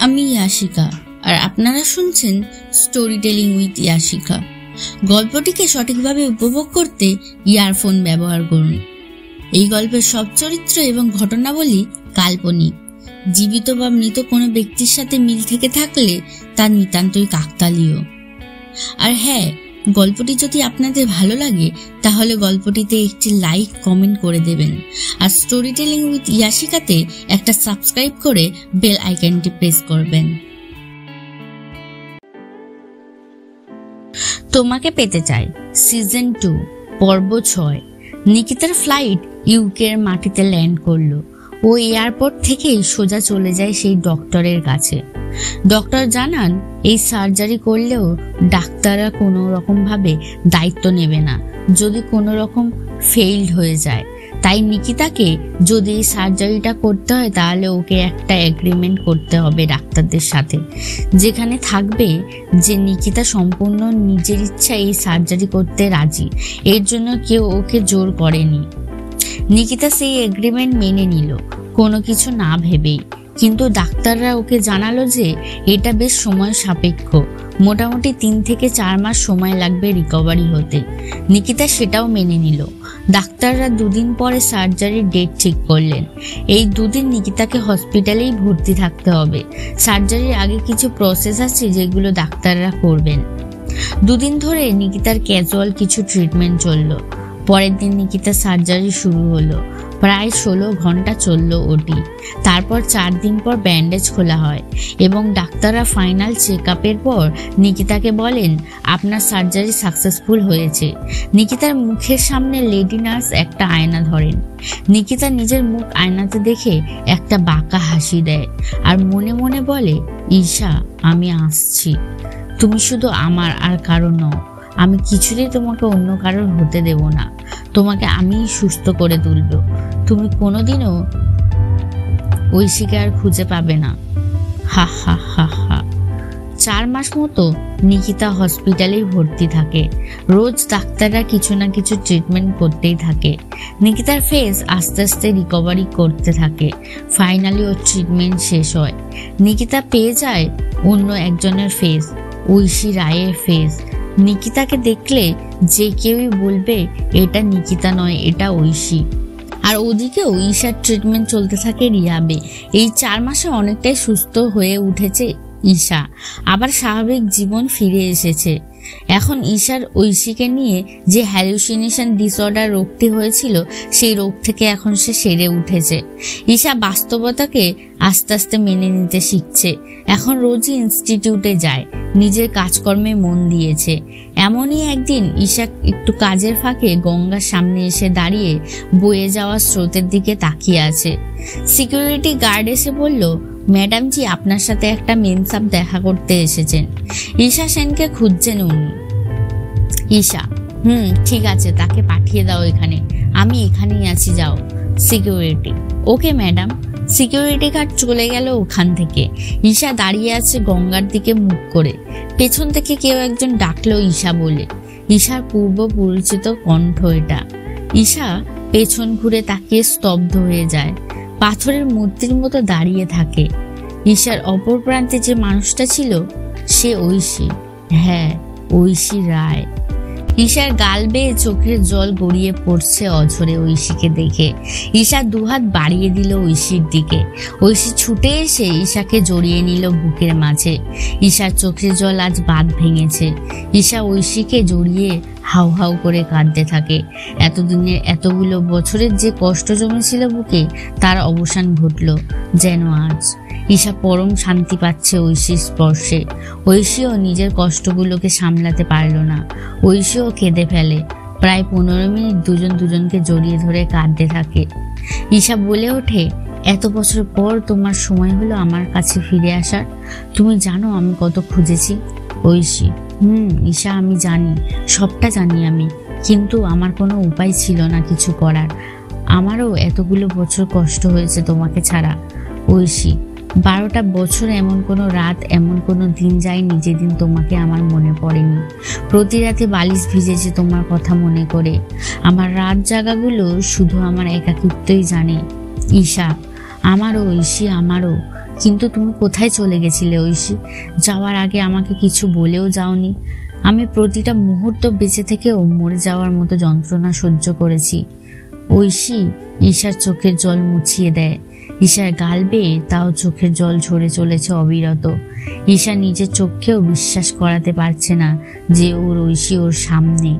আমি ইয়াশিকা আর আপনারা শুনছেন স্টোরি টেলিং উইথ ইয়াশিকা। গল্পটিকে সঠিকভাবে উপভোগ করতে ইয়ারফোন ব্যবহার করুন। এই গল্পের সব চরিত্র এবং ঘটনাবলী কাল্পনিক। জীবিত বা মৃত কোনো ব্যক্তির সাথে মিল থেকে থাকলে তা নিতান্তই কাকতালীয়। আর হ্যাঁ, গল্পটি যদি আপনাদের ভালো লাগে তাহলে গল্পটিতে একটি লাইক কমেন্ট করে দেবেন। আর স্টোরি টেলিং উইথ ইয়াশিকাতে একটা সাবস্ক্রাইব করে বেল আইকনটি প্রেস করবেন। তোমাকে পেতে চাই সিজন 2 পর্ব 6। নিকিতার ফ্লাইট ইউকের মাটিতে ল্যান্ড করলো। ও এয়ারপোর্ট থেকেই সোজা চলে যায় সেই ডক্টরের কাছে। ডক্টর জানান এই সার্জারি করলেও ডাক্তাররা কোনো রকম ভাবে দায়িত্ব নেবে না যদি কোনো রকম ফেইল্ড হয়ে যায়। তাই নিকিতাকে যদি এই সার্জারিটা করতে হয় তাহলে ওকে একটা এগ্রিমেন্ট করতে হবে ডাক্তারদের সাথে, যেখানে থাকবে যে নিকিতা সম্পূর্ণ নিজের ইচ্ছা এই সার্জারি করতে রাজি, এর জন্য কেউ ওকে জোর করেনি। নিকিতা সেই এগ্রিমেন্ট মেনে নিল কোনো কিছু না ভেবেই, কিন্তু ডাক্তাররা ওকে জানালো যে এটা বেশ সময় সাপেক্ষ, মোটামুটি 3 থেকে 4 মাস সময় লাগবে রিকভারি হতে। নিকিতা সেটাও মেনে নিল। ডাক্তাররা 2 দিন পরে সার্জারির ডেট ঠিক করলেন। এই 2 দিন নিকিতাকে হসপিটালেই ভর্তি থাকতে হবে। সার্জারির আগে কিছু প্রসেস আছে যেগুলো ডাক্তাররা করবেন। 2 দিন ধরে নিকিতার ক্যাজুয়াল কিছু ট্রিটমেন্ট চললো। পরের দিন নিকিতার সার্জারি শুরু হলো। প্রায় 16 ঘন্টা চললো ওটি। তারপর 4 দিন পর ব্যান্ডেজ খোলা হয় এবং ডাক্তাররা ফাইনাল চেক আপের পর নিকিতাকে বলেন আপনার সার্জারি সাকসেসফুল হয়েছে। নিকিতার মুখের সামনে লেডি নার্স একটা আয়না ধরেন। নিকিতা নিজের মুখ আয়নাতে দেখে একটা বাঁকা হাসি দেয় আর মনে মনে বলে, ঈশা আমি আসছি, তুমি শুধু আমার আর কারো নও। আমি কিছুতেই তোমাকে অন্য কারোর হতে দেব না। তোমাকে আমিই সুস্থ করে তুলব। তুমি কোনোদিনও ঐশীকে আর খুঁজে পাবে না। হা হা হা হা। 4 মাস মতো নিকিতা হসপিটালেই ভর্তি থাকে। রোজ ডাক্তাররা কিছু না কিছু ট্রিটমেন্ট করতেই থাকে। নিকিতার ফেস আস্তে আস্তে রিকভারি করতে থাকে। ফাইনালি ওর ট্রিটমেন্ট শেষ হয়। নিকিতা পেয়ে যায় অন্য একজনের ফেস, ঐশী রায়ের ফেস। নিকিতাকে দেখলে যে কেউই বলবে এটা নিকিতা নয়, এটা ঐশী। আর ওদিকেও ঈশার ট্রিটমেন্ট চলতে থাকে রিহাবে। এই 4 মাসে অনেকটাই সুস্থ হয়ে উঠেছে ঈশা, আবার স্বাভাবিক জীবন ফিরে এসেছে। এখন ঈশার ঐশীকে নিয়ে যে হ্যালুসিনেশন ডিসঅর্ডার রোগটি হয়েছিল সেই রোগ থেকে এখন সে সেরে উঠেছে। ঈশা বাস্তবতাকে আস্তে আস্তে মেনে নিতে শিখছে। এখন রোজই ইনস্টিটিউটে যায়, নিজের কাজকর্মে মন দিয়েছে। এমনই একদিন ঈশা একটু কাজের ফাঁকে গঙ্গার সামনে এসে দাঁড়িয়ে বয়ে যাওয়া স্রোতের দিকে তাকিয়ে আছে। সিকিউরিটি গার্ড এসে বলল, ম্যাডাম জি আপনার সাথে একটা মেন সাহেব দেখা করতে এসেছেন। ঈশা সেনকে খুঁজছেন উনি। ঈশা ঠিক আছে, তাকে পাঠিয়ে দাও এখানে, আমি এখানেই আছি, যাও। Security okay madam. Security guard চলে গেল ওখান থেকে। ঈশা দাঁড়িয়ে আছে গঙ্গার দিকে মুখ করে। পেছন থেকে কেউ একজন ডাকলো ঈশা বলে। ঈশার পূর্ব পরিচিত কণ্ঠ এটা। ঈশা পেছন ঘুরে তাকিয়ে স্তব্ধ হয়ে যায়। পাথরের মূর্তির মতো দাঁড়িয়ে থাকে। ঈশার অপর প্রান্তে যে মানুষটা ছিল সে ঐশী। হ্যাঁ, ঐশী রায়। ঈশার গাল বেয়ে চোখের জল গড়িয়ে পড়ছে অঝরে ঐশীকে দেখে। ঈশা 2 হাত বাড়িয়ে দিল ঐশীর দিকে। ঐশী ছুটে এসে ঈশাকে জড়িয়ে নিল বুকের মাঝে। ঈশার চোখের জল আজ বাঁধ ভেঙেছে। ঈশা ঐশীকে জড়িয়ে হাউ হাউ করে কাঁদতে থাকে। এতদিনের এতগুলো বছরের যে কষ্ট জমেছিল বুকে তার অবসান ঘটল যেন আজ। ঈশা পরম শান্তি পাচ্ছে ঐশীর স্পর্শে। ঐশীও নিজের কষ্টগুলোকে সামলাতে পারল না। ঐশীও কেঁদে ফেলে। প্রায় 15 মিনিট দুজন দুজনকে জড়িয়ে ধরে কাঁদতে থাকে। ঈশা বলে ওঠে, এত বছর পর তোমার সময় হলো আমার কাছে ফিরে আসার। তুমি জানো আমি কত খুঁজেছি। ঐশী ঈশা আমি জানি, সবটা জানি আমি, কিন্তু আমার কোনো উপায় ছিল না কিছু করার। আমারও এতগুলো বছর কষ্ট হয়েছে তোমাকে ছাড়া। ঐশী 12টা বছর এমন কোনো রাত, এমন কোনো দিন যায়নি যেদিন তোমাকে আমার মনে পড়েনি। প্রতি রাতে বালিশ ভিজেছে তোমার কথা মনে করে। আমার রাত জাগাগুলো শুধু আমার একাকিত্বই জানে। ঈশা আমারও, ঐশী আমারও, কিন্তু তুমি কোথায় চলে গেছিলে ঐশী? যাওয়ার আগে আমাকে কিছু বলেও যাওনি। আমি প্রতিটা মুহূর্ত বেঁচে থেকেও মরে যাওয়ার মতো যন্ত্রণা সহ্য করেছি। ঐশী ঈশার চোখের জল মুছিয়ে দেয়। ঈশার গাল বেয়ে তাও চোখের জল ঝরে চলেছে অবিরত। ঈশা নিজের চোখকেও বিশ্বাস করাতে পারছে না যে ওর ঐশী ওর সামনে।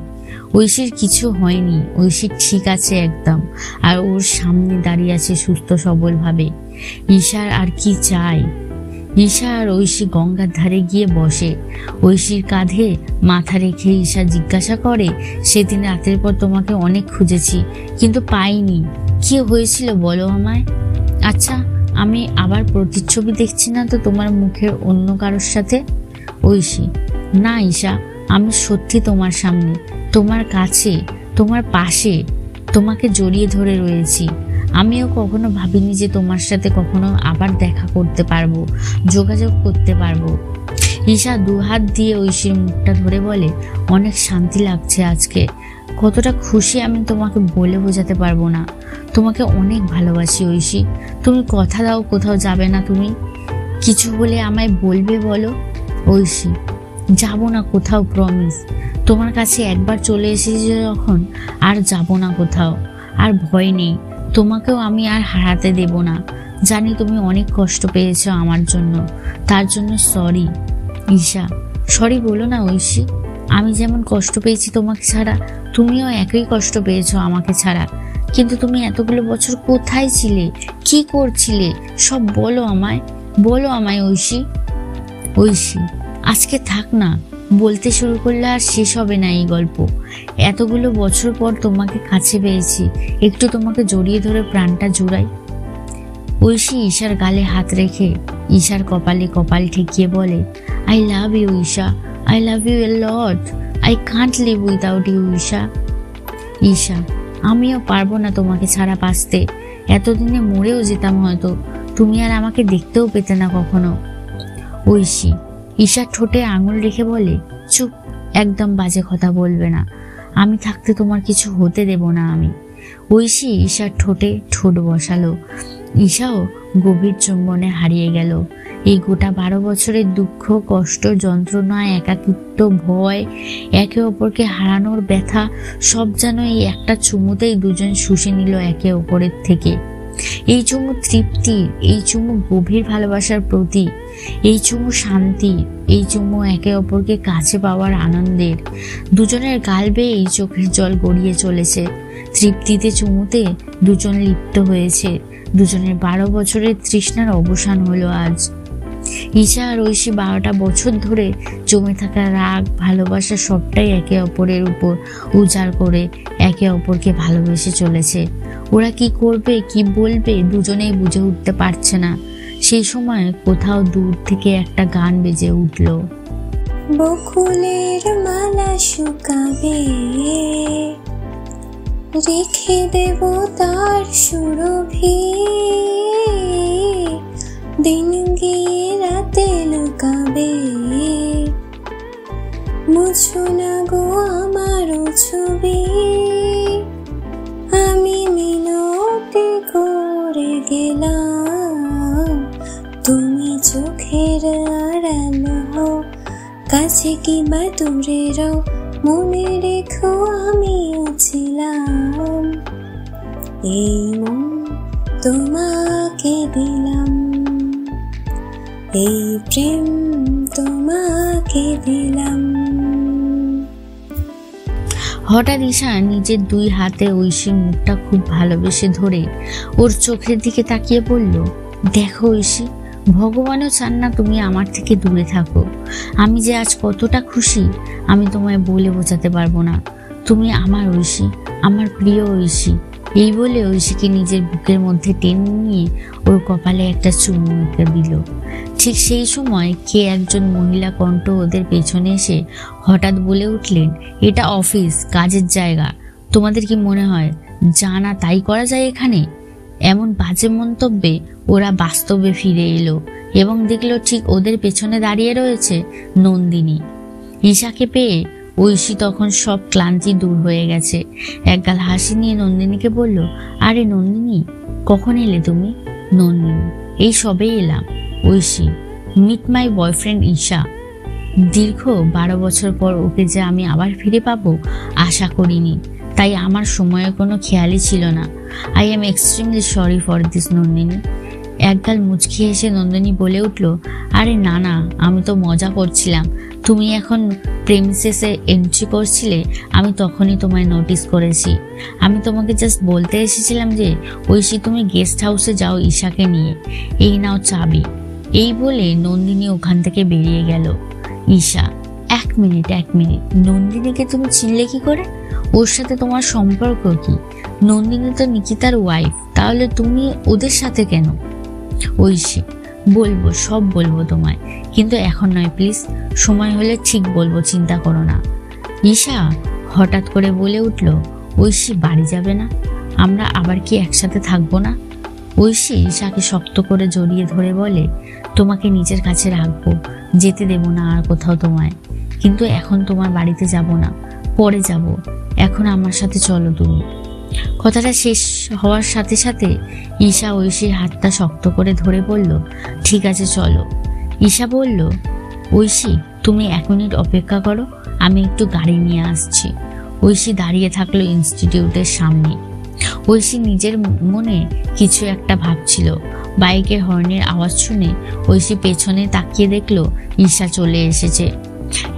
ঐশীর কিছু হয়নি, ঐশী ঠিক আছে একদম, আর ওর সামনে দাঁড়িয়ে আছে সুস্থ সবল ভাবে। ঈশার আর কি চাই? ঈশা আর ঐশী গঙ্গার ধারে গিয়ে বসে। ঐশীর কাঁধে মাথা রেখে ঈশা জিজ্ঞাসা করে, সেদিন রাতের পর তোমাকে অনেক খুঁজেছি কিন্তু পাইনি, কি হয়েছিল বলো আমায়? আচ্ছা, আমি আবার প্রতিচ্ছবি দেখছি না তো তোমার মুখের অন্য কারোর সাথে? ঐশী: না ঈশা, আমি সত্যি তোমার সামনে, তোমার কাছে, তোমার পাশে, তোমাকে জড়িয়ে ধরে রয়েছি। আমিও কখনো ভাবিনি যে তোমার সাথে কখনো আবার দেখা করতে পারবো, যোগাযোগ করতে পারবো। ঈশা দুহাত দিয়ে ঐশীর মুখটা ধরে বলে, অনেক শান্তি লাগছে আজকে। কতটা খুশি আমি তোমাকে বলে বোঝাতে পারবো না। তোমাকে অনেক ভালোবাসি ঐশী। তুমি কথা দাও কোথাও যাবে না, তুমি কিছু বলে আমায় বলবে বলো। ঐশী: যাবো না কোথাও, প্রমিস। তোমার কাছে একবার চলে এসেছি যখন, আর যাব না কোথাও। আর ভয় নেই, তোমাকেও আমি আর হারাতে দেব না। জানি তুমি অনেক কষ্ট পেয়েছো আমার জন্য, তার জন্য সরি। ঈশা: সরি বলো না ঐশী, আমি যেমন কষ্ট পেয়েছি তোমাকে ছাড়া, তুমিও একই কষ্ট পেয়েছো আমাকে ছাড়া। কিন্তু তুমি এতগুলো বছর কোথায় ছিলে, কি করছিলে, সব বলো আমায়, বলো আমায় ঐশী। ঐশী: আজকে থাক না, বলতে শুরু করলে আর শেষ হবে না এই গল্প। এতগুলো বছর পর তোমাকে কাছে পেয়েছি, একটু তোমাকে জড়িয়ে ধরে প্রাণটা জুড়াই। ঐশী ঈশার গালে হাত রেখে ঈশার কপালে কপাল ঠেকিয়ে বলে, I love you Isha, I love you a lot, I can't live without you Isha. Isha: আমিও পারবো না তোমাকে ছাড়া বাঁচতে। এতদিনে মরেও যেতাম হয়তো, তুমি আর আমাকে দেখতেও পেতে না কখনো। ঐশী ঈশার ঠোঁটে আঙুল রেখে বলে, চুপ, একদম বাজে কথা বলবে না। আমি থাকতে তোমার কিছু হতে দেব না আমি। ঐশী ঈশার ঠোঁটে ঠোঁট বসালো। ঈশাও গভীর চুম্বনে হারিয়ে গেল। এই গোটা 12 বছরের দুঃখ, কষ্ট, যন্ত্রণা, একাকিত্ব, ভয়, একে অপরকে হারানোর ব্যথা, সব যেন এই একটা চুমুতেই দুজন শুষে নিল একে অপরের থেকে। এই চুমু তৃপ্তির, এই চুমু গভীর ভালোবাসার প্রতীক, এই চুমু শান্তি, এই চুমু একে অপরকে কাছে পাওয়ার আনন্দের। দুজনের গাল বেয়ে এই চোখের জল গড়িয়ে চলেছে। তৃপ্তিতে চুমুতে দুজন লিপ্ত হয়েছে। দুজনের 12 বছরের তৃষ্ণার অবসান হলো আজ। ঈশা আর ঐশী 12টা বছর ধরে জমে থাকা রাগ, ভালোবাসা সবটাই একে অপরের উপর উজাড় করে একে অপরকে ভালোবেসে চলেছে। ওরা কি করবে, কি বলবে, দুজনেই বুঝে উঠতে পারছে না। সেই সময় কোথাও দূর থেকে একটা গান বেজে উঠল। বকুলের মালা শুকাবে, রেখে দেব তার সুরভি, দিন গিয়ে রাতে লুকাবে, মুছো না গো আমারও ছবি, আমি মিনতি করে গেলাম, তুমি চোখের আড়াল হও, কাছে কিংবা দূরে রও, মনে রেখো আমিও ছিলাম, এই মন তোমাকে দিলাম, এই প্রেম তোমাকে দিলাম। হঠাৎ ঈশা নিজের 2 হাতে ঐশীর মুখটা খুব ভালোবেসে ধরে ওর চোখের দিকে তাকিয়ে বলল, দেখো ঐশী, ভগবানও চান না তুমি আমার থেকে দূরে থাকো। আমি যে আজ কতটা খুশি আমি তোমায় বলে বোঝাতে পারবো না। তুমি আমার ঐশী, আমার প্রিয় ঐশী। এই বলে ঐশীকে নিজের বুকের মধ্যে টেনে নিয়ে ওর কপালে একটা চুমু এঁকে দিল। ঠিক সেই সময় কে একজন মহিলা কণ্ঠ ওদের পেছনে এসে হঠাৎ বলে উঠলেন, এটা অফিস, কাজের জায়গা। তোমাদের কি মনে হয় যা না তাই করা যায় এখানে? এমন বাজে মন্তব্যে ওরা বাস্তবে ফিরে এলো এবং দেখলো ঠিক ওদের পেছনে দাঁড়িয়ে রয়েছে নন্দিনী। ঈশাকে পেয়ে ঐশী তখন সব ক্লান্তি দূর হয়ে গেছে। একগাল হাসি নিয়ে নন্দিনীকে বলল, আরে নন্দিনী, কখন এলে তুমি? নন্দিনী: এই সবেই এলাম। Aishi, meet my boyfriend Isha. দীর্ঘ 12 বছর পর ওকে যে আমি আবার ফিরে পাবো আশা করিনি, তাই আমার সময়ের কোনো খেয়ালই ছিল না। I am extremely sorry for this Nandini. একগাল মুচকি হেসে নন্দিনী বলে উঠল, আরে না না, আমি তো মজা করছিলাম। তুমি এখন প্রেমিসেসে এন্ট্রি করছিলে, আমি তখনই তোমায় নোটিস করেছি। আমি তোমাকে জাস্ট বলতে এসেছিলাম যে ঐশী তুমি গেস্ট হাউসে যাও ঈশাকে নিয়ে, এই নাও চাবি। এই বলে নন্দিনী ওখান থেকে বেরিয়ে গেল। ঈশা, এক মিনিট, নন্দিনীকে তুমি চিনলে কি করে? ওর সাথে তোমার সম্পর্ক কি? নন্দিনী তো নিকিতার ওয়াইফ, তাহলে তুমি ওদের সাথে কেন? ঐশী, বলবো, সব বলবো তোমায়, কিন্তু এখন নয় প্লিজ, সময় হলে ঠিক বলবো, চিন্তা করো না। ঈশা হঠাৎ করে বলে উঠল, ঐশী বাড়ি যাবে না? আমরা আবার কি একসাথে থাকবো না? ঐশী ঈশাকে শক্ত করে জড়িয়ে ধরে বলে, তোমাকে নিজের কাছে রাখবো, যেতে দেব না আর কোথাও তোমায়, কিন্তু এখন তোমার বাড়িতে যাব না, পরে যাব, এখন আমার সাথে চলো তুমি। কথাটা শেষ হওয়ার সাথে সাথে ঈশা ঐশীর হাতটা শক্ত করে ধরে বলল, ঠিক আছে চলো। ঈশা বলল, ঐশী তুমি 1 মিনিট অপেক্ষা করো, আমি একটু গাড়ি নিয়ে আসছি। ঐশী দাঁড়িয়ে থাকলো ইনস্টিটিউটের সামনে। ঐশী নিজের মনে কিছু একটা ভাবছিল। বাইকের হর্নের আওয়াজ শুনে ঐশী পেছনে তাকিয়ে দেখলো ঈশা চলে এসেছে।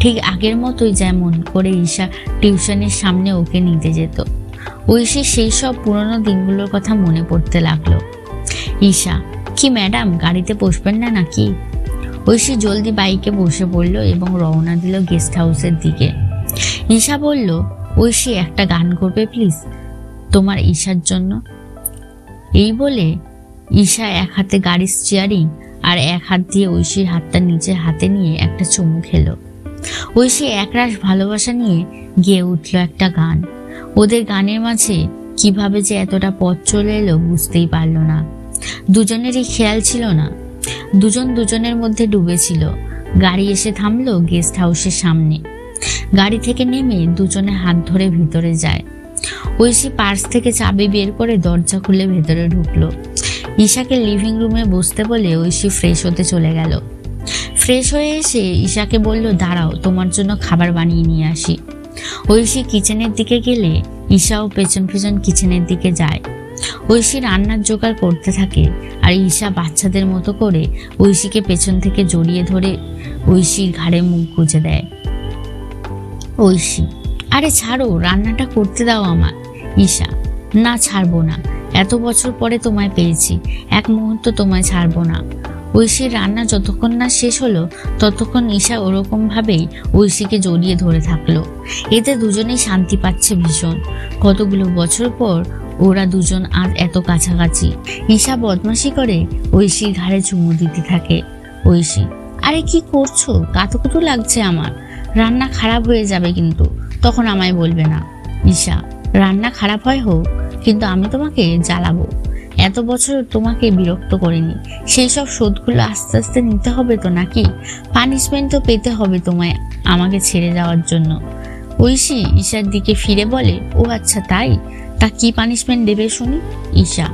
ঠিক আগের মতোই যেমন করে ঈশা টিউশনের সামনে ওকে নিতে যেত। ঐশীর সেই সব পুরনো দিনগুলোর কথা মনে পড়তে লাগলো। ঈশা, কি ম্যাডাম গাড়িতে বসবেন না নাকি? ঐশী জলদি বাইকে বসে পড়লো এবং রওনা দিল গেস্ট হাউসের দিকে। ঈশা বলল, ঐশী একটা গান করবে প্লিজ, তোমার ঈশার জন্য। এই বলে ঈশা এক হাতে গাড়ির স্টিয়ারিং আর এক হাত দিয়ে ঐশীর হাতটা নিজের হাতে নিয়ে একটা চুমু খেলো। ঐশী একরাশ ভালোবাসা নিয়ে গেয়ে উঠল একটা গান। ওদের গানের মাঝে কিভাবে যে এতটা পথ চলে এলো বুঝতেই পারল না। দুজনেরই খেয়াল ছিল না, দুজন দুজনের মধ্যে ডুবেছিল। গাড়ি এসে থামলো গেস্ট হাউসের সামনে। গাড়ি থেকে নেমে দুজনে হাত ধরে ভিতরে যায়। ঐশী পার্স থেকে চাবি বের করে দরজা খুলে ভেতরে ঢুকলো। ঈশাকে লিভিং রুমে বসতে বলে ঐশী ফ্রেশ হতে চলে গেল। ফ্রেশ হয়ে এসে ঈশাকে বলল, দাঁড়াও, তোমার জন্য খাবার বানিয়ে নিয়ে আসি। ঐশী কিচেনের দিকে গেলে ঈশাও পেছন পেছন কিচেনের দিকে যায়। ঐশী রান্নার জোগাড় করতে থাকে আর ঈশা বাচ্চাদের মতো করে ঐশীকে পেছন থেকে জড়িয়ে ধরে ঐশীর ঘাড়ে মুখ গুজে দেয়। ঐশী, আরে ছাড়ো, রান্নাটা করতে দাও আমার। ঈশা, না ছাড়বো না, এত বছর পরে তোমায় পেয়েছি, এক মুহূর্ত তোমায় ছাড়বো না। ঐশীর রান্না যতক্ষণ না শেষ হলো ততক্ষণ ঈশা ওরকম ভাবেই ঐশীকে জড়িয়ে ধরে থাকলো। এতে দুজনেই শান্তি পাচ্ছে ভীষণ। কতগুলো বছর পর ওরা দুজন আজ এত কাছাকাছি। ঈশা বদমাশি করে ঐশীর ঘাড়ে চুমু দিতে থাকে। ঐশী, আরে কি করছো, কাতুকুতু লাগছে আমার, রান্না খারাপ হয়ে যাবে কিন্তু, তখন আমায় বলবে না। ঈশা, রান্না খারাপ হয় হোক, কিন্তু আমি তোমাকে জ্বালাবো। এত বছর তোমাকে বিরক্ত করিনি, সেই সব শোধগুলো আস্তে আস্তে নিতে হবে তো নাকি? পানিশমেন্ট তো পেতে হবে তোমায় আমাকে ছেড়ে যাওয়ার জন্য। ঐশী ঈশার দিকে ফিরে বলে, ও আচ্ছা তাই, তা কি পানিশমেন্ট দেবে শুনি? ঈশা,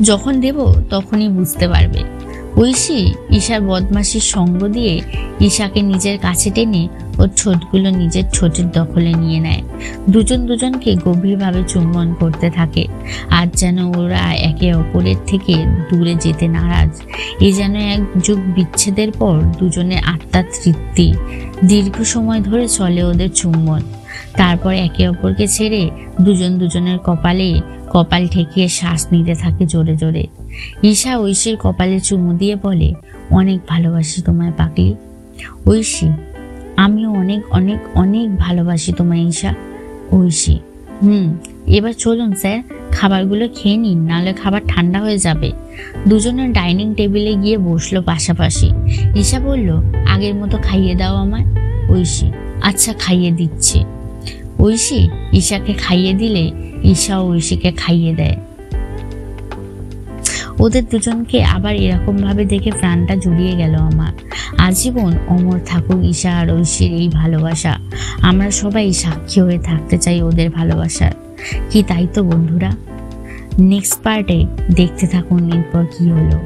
যখন দেব তখনই বুঝতে পারবে। ঐশী ঈশার বদমাশির সঙ্গ দিয়ে ঈশাকে নিজের কাছে টেনে ওর ঠোঁটগুলো নিজের ঠোঁটের দখলে নিয়ে নেয়। দুজন দুজনকে গভীরভাবে চুম্বন করতে থাকে। আজ যেন ওরা একে অপরের থেকে দূরে যেতে নারাজ। এ যেন এক যুগ বিচ্ছেদের পর দুজনের আত্মার তৃপ্তি। দীর্ঘ সময় ধরে চলে ওদের চুম্বন। তারপর একে অপরকে ছেড়ে দুজন দুজনের কপালে কপাল ঠেকিয়ে শ্বাস নিতে থাকে জোরে জোরে। ঈশা ঐশীর কপালে চুমু দিয়ে বলে, অনেক ভালোবাসি তোমায় পাগলি। ঐশী, আমিও অনেক অনেক অনেক ভালোবাসি তোমায় ঈশা। ঐশী, এবার চলুন স্যার, খাবারগুলো খেয়ে নিন, নাহলে খাবার ঠান্ডা হয়ে যাবে। দুজনের ডাইনিং টেবিলে গিয়ে বসলো পাশাপাশি। ঈশা বলল, আগের মতো খাইয়ে দাও আমায়। ঐশী, আচ্ছা খাইয়ে দিচ্ছি। ঐশী ঈশাকে খাইয়ে দিলে ঈশাও ঐশীকে খাইয়ে দেয়। ওদের দুজনকে আবার এরকম ভাবে দেখে প্রাণটা জুড়িয়ে গেল আমার। আজীবন অমর থাকুক ঈশা আর ঐশীর এই ভালোবাসা। আমরা সবাই সাক্ষী হয়ে থাকতে চাই ওদের ভালোবাসার। কি তাই তো বন্ধুরা? নেক্সট পার্টে দেখতে থাকুন এরপর কি হলো।